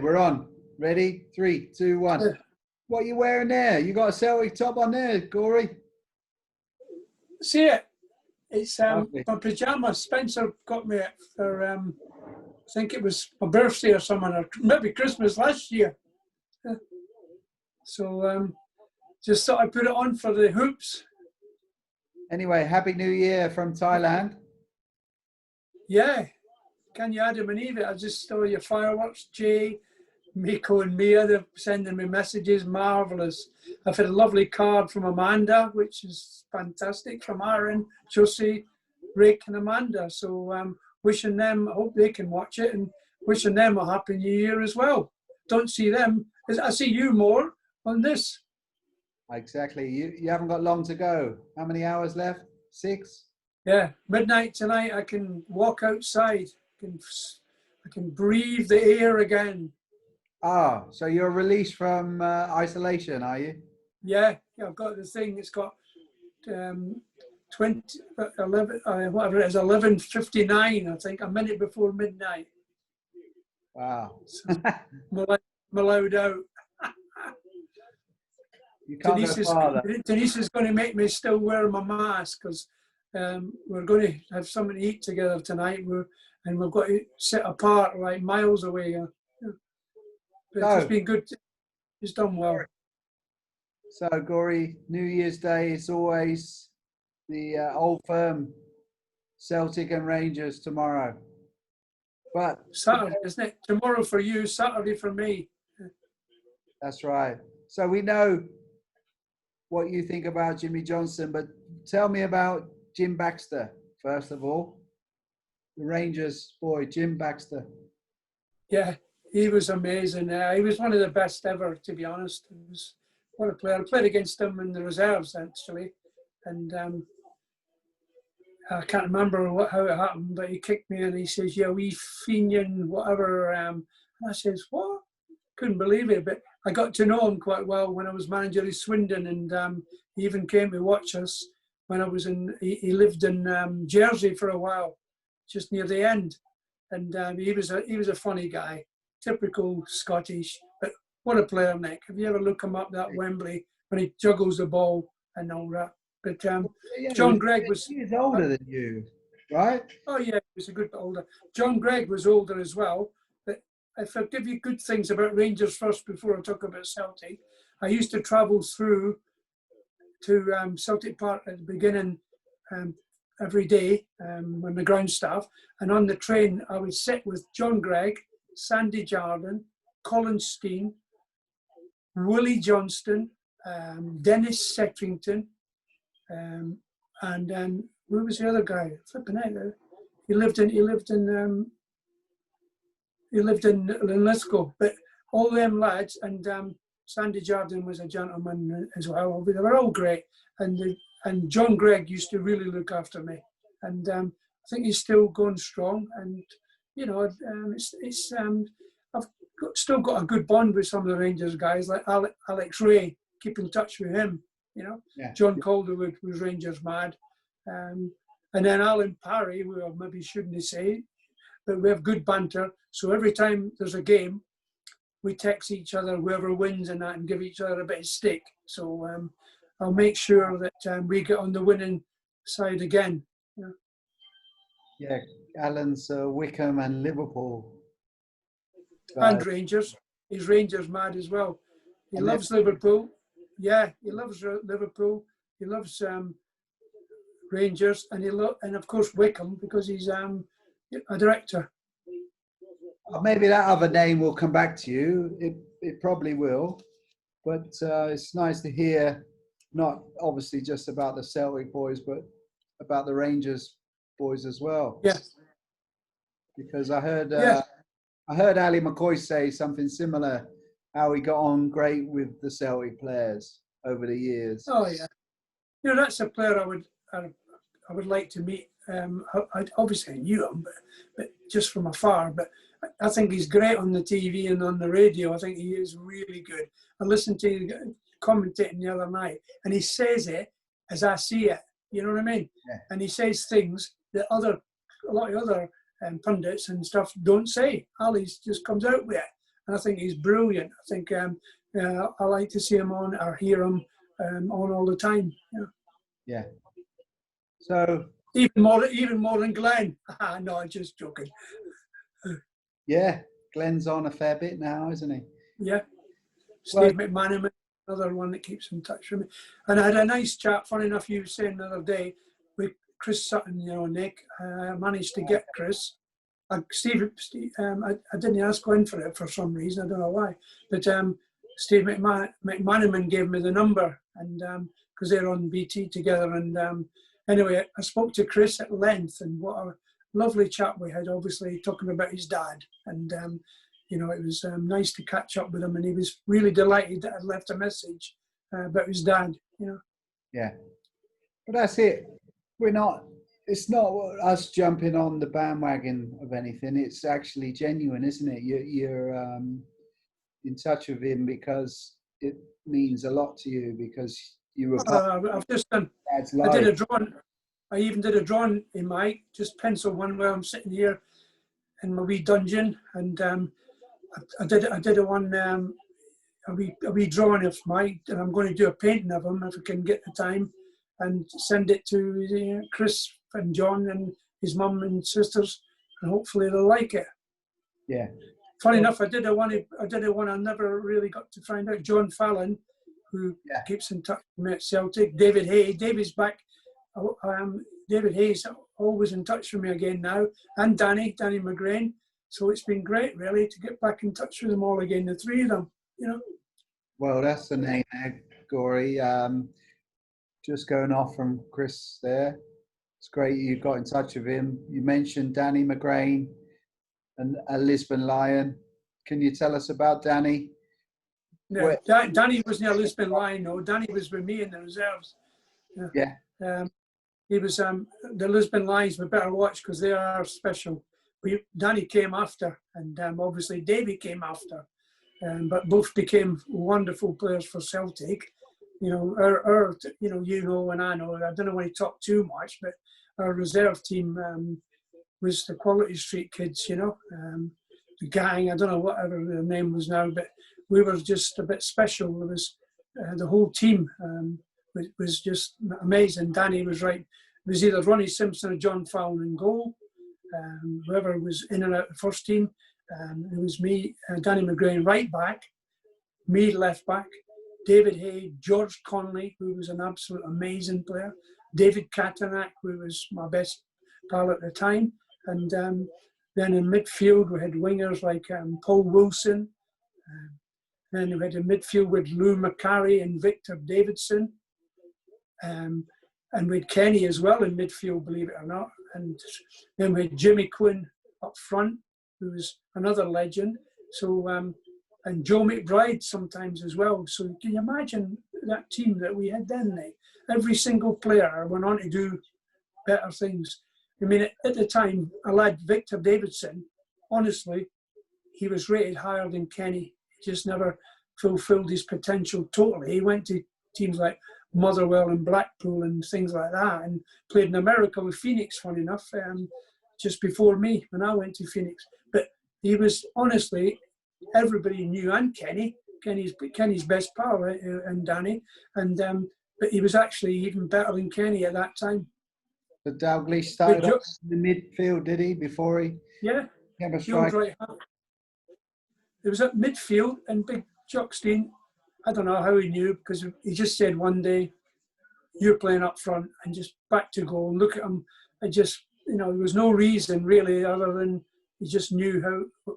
we're on. Ready? 3, 2, 1. Yeah. What are you wearing there? You got a Celtic top on there, Gory? See it? It's Lovely. my pajamas. Spencer got me it for I think it was my birthday or something, or maybe Christmas last year. So just thought I'd put it on for the hoops. Anyway, Happy New Year from Thailand. Yeah. Can you Adam and Eve? I just saw your fireworks, Jay, Miko and Mia. They're sending me messages. Marvellous. I've had a lovely card from Amanda, which is fantastic, from Aaron, Josie, Rick and Amanda. So wishing them, I hope they can watch it, and wishing them a Happy New Year as well. Don't see them. I see you more on this. Exactly. You haven't got long to go. How many hours left? 6? Yeah, midnight tonight. I can walk outside. I can breathe the air again. Ah, so you're released from isolation, are you? Yeah, I've got the thing. It's got 11, whatever it is, 11:59. I think a minute before midnight. Wow. So I'm allowed out. You can't go farther. Denise is going to make me still wear my mask because we're going to have something to eat together tonight. We've got to sit apart, like miles away. But it's been good. It's done well. So, Gory, New Year's Day is always the old firm, Celtic and Rangers tomorrow. But Saturday, isn't it? Tomorrow for you, Saturday for me. That's right. So we know what you think about Jimmy Johnson, but tell me about Jim Baxter, first of all. The Rangers boy, Jim Baxter. Yeah, he was amazing. He was one of the best ever, to be honest. He was, what a player. I played against him in the reserves, actually. And I can't remember how it happened, but he kicked me and he says, yeah, we Fenian, whatever. And I says, what? Couldn't believe it. But I got to know him quite well when I was manager of Swindon, and he even came to watch us when I was in, he lived in Jersey for a while, just near the end. And he was a funny guy, typical Scottish, but what a player, Nick. Have you ever look him up, that Wembley, when he juggles the ball and all that? But John Gregg was... He is older than you, right? Oh, yeah, he was a good bit older. John Gregg was older as well. But if I give you good things about Rangers first before I talk about Celtic, I used to travel through to Celtic Park at the beginning every day when the ground staff, and on the train I would sit with John Gregg, Sandy Jardine, Colin Steen, Willie Johnston, Dennis Setrington, and then who was the other guy? Flipping out there. He lived in Lithgow, but all them lads, and Sandy Jardine was a gentleman as well. They were all great, and John Gregg used to really look after me, and I think he's still going strong. And you know, I've still got a good bond with some of the Rangers guys, like Alex Ray. Keep in touch with him. You know, yeah. John Calderwood was Rangers mad, and then Alan Parry, who I maybe shouldn't say, but we have good banter. So every time there's a game, we text each other whoever wins and that, and give each other a bit of stick. So I'll make sure that we get on the winning side again. Yeah, yeah. Alan's Wickham and Liverpool. And Rangers. He's Rangers mad as well. He loves Liverpool. Yeah, he loves Liverpool. He loves Rangers, and of course Wickham, because he's a director. Maybe that other name will come back to you. It probably will, but it's nice to hear, not obviously just about the Celtic boys, but about the Rangers boys as well. Yeah. Because I heard Ali McCoy say something similar, how he got on great with the Celtic players over the years. Oh yeah, you know, that's a player I would like to meet. I obviously knew him, but just from afar. But I think he's great on the TV and on the radio. I think he is really good. I listened to him commentating the other night, and he says it as I see it. You know what I mean? Yeah. And he says things that a lot of other pundits and stuff don't say. Ali's just comes out with it, and I think he's brilliant. I think I like to see him on or hear him on all the time. Yeah. Yeah. So Even more than Glenn. No, I'm just joking. yeah, Glenn's on a fair bit now, isn't he? Yeah. Well, Steve McManaman, another one that keeps in touch with me. And I had a nice chat, funny enough, you were saying the other day, with Chris Sutton, you know, Nick. I managed to get Chris. Steve I didn't ask Glenn for it for some reason, I don't know why. But Steve McManaman gave me the number, and because they're on BT together. And anyway, I spoke to Chris at length, and what a lovely chat we had, obviously talking about his dad. And you know, it was nice to catch up with him, and he was really delighted that I'd left a message about his dad, you know. yeah. But that's it. It's not us jumping on the bandwagon of anything. It's actually genuine, isn't it? You're in touch with him because it means a lot to you, because you were part I've just done. Dad's I did life. a drawing. I even did a drawing in my just pencil one where I'm sitting here in my wee dungeon, and I did a one a wee drawing of Mike, and I'm going to do a painting of him if I can get the time, and send it to Chris and John and his mum and sisters, and hopefully they'll like it. Yeah. Funny enough, I did a one I never really got to find out. John Fallon, who keeps in touch with me at Celtic. David Hay. David's back. David Hay's always in touch with me again now, and Danny McGrain. So it's been great, really, to get back in touch with them all again, the three of them, you know. Well, that's the name there, Gory. Just going off from Chris there. It's great you got in touch with him. You mentioned Danny McGrain and a Lisbon Lion. Can you tell us about Danny? Yeah, Danny was near Lisbon Lion, no. Danny was with me in the reserves. Yeah. He was the Lisbon Lions were better watched because they are special. Danny came after, and obviously Davy came after, but both became wonderful players for Celtic. You know, and I know. I don't want to talk too much, but our reserve team was the Quality Street kids. You know, the gang. I don't know whatever their name was now, but we were just a bit special. It was the whole team. It was just amazing. Danny was right. It was either Ronnie Simpson or John Fallon in goal. Whoever was in and out the first team. It was me, Danny McGrain right back, me left back, David Hay, George Conley, who was an absolute amazing player, David Katanak, who was my best pal at the time, and then in midfield we had wingers like Paul Wilson. Then we had a midfield with Lou McCarry and Victor Davidson. And we had Kenny as well in midfield, believe it or not. And then we had Jimmy Quinn up front, who was another legend. So, and Joe McBride sometimes as well. So can you imagine that team that we had then? Every single player went on to do better things. I mean, at the time, a lad, Victor Davidson, honestly, he was rated higher than Kenny. He just never fulfilled his potential totally. He went to teams like Motherwell and Blackpool and things like that, and played in America with Phoenix, funny enough, just before me when I went to Phoenix. But he was, honestly, everybody knew, and Kenny's best pal, and Danny, and but he was actually even better than Kenny at that time. But Dalglish started off in the midfield, did he, before he became a striker? Right. It was at midfield, and Big Jockstein, I don't know how he knew, because he just said one day, you're playing up front, and just back to goal. And look at him. I just, there was no reason really other than he just knew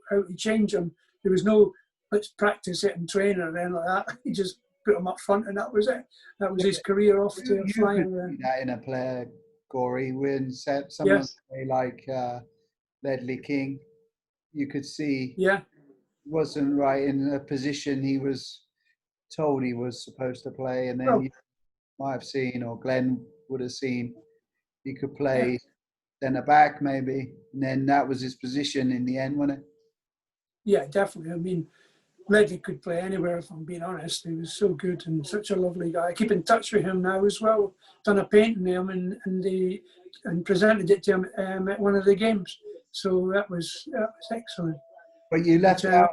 how to change him. There was no, let's practice it and train or anything like that. He just put him up front, and that was it. That was his career off to flying. You that in a player, Gory, when someone like Ledley King, you could see wasn't right in a position he was told he was supposed to play, and then you might have seen, or Glenn would have seen, he could play centre back maybe, and then that was his position in the end, wasn't it? Yeah, definitely. I mean, Ledley could play anywhere, if I'm being honest. He was so good and such a lovely guy. I keep in touch with him now as well. Done a painting of him and presented it to him at one of the games. So that was excellent. But you left out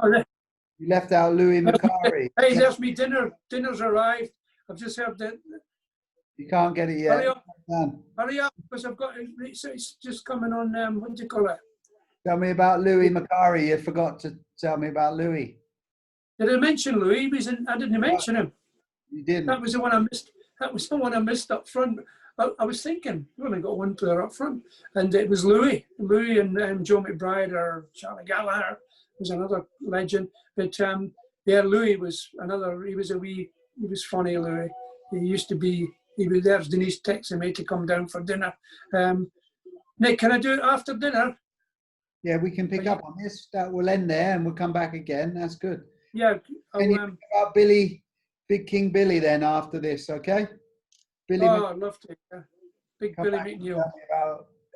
You left out Louis Macari. Hey, there's me dinner. Dinner's arrived. I've just heard that. You can't get it yet. Hurry up, because I've got it's just coming on. What do you call it? Tell me about Louis Macari. You forgot to tell me about Louis. Did I mention Louis? He was in, I didn't mention him. You didn't. That was the one I missed. That was the one I missed up front. I was thinking, we only got one player up front, and it was Louis. Louis and Joe McBride or Charlie Gallagher was another legend. But yeah, Louis was another. He was funny. Louis. He used to be. He was there's Denise texting me to come down for dinner. Nick, can I do it after dinner? Yeah, we can pick up on this. That will end there, and we'll come back again. That's good. Yeah. Can you pick about Billy, Big King Billy, then after this, okay? Billy. Oh, I'd love to. Yeah. Big Billy McNeil.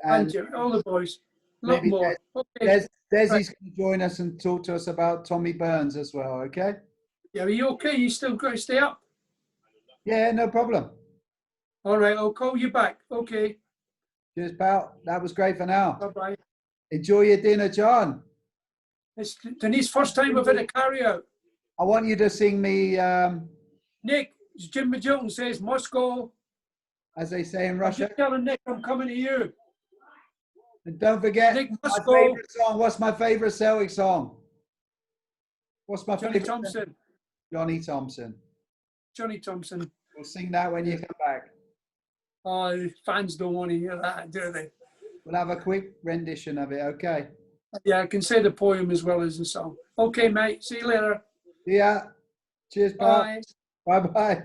And all the boys. A lot more. Okay. Desi's going to join us and talk to us about Tommy Burns as well, okay? Yeah, are you okay? You still got to stay up? Yeah, no problem. All right, I'll call you back. Okay. Cheers, pal. That was great for now. Bye-bye. Enjoy your dinner, John. It's Denise's first time we've had a carry-out. I want you to sing me... Nick, Jim Baxter says, Moscow. As they say in Russia. I'm just telling Nick I'm coming to you. And don't forget Nick, my favourite song. What's my favourite Celtic song? What's my Johnny favourite? Thompson. Johnny Thompson. Johnny Thompson. We'll sing that when you come back. Oh, fans don't want to hear that, do they? We'll have a quick rendition of it, okay? Yeah, I can say the poem as well as the song. Okay, mate. See you later. Yeah. Cheers, pal. Bye. Bye-bye.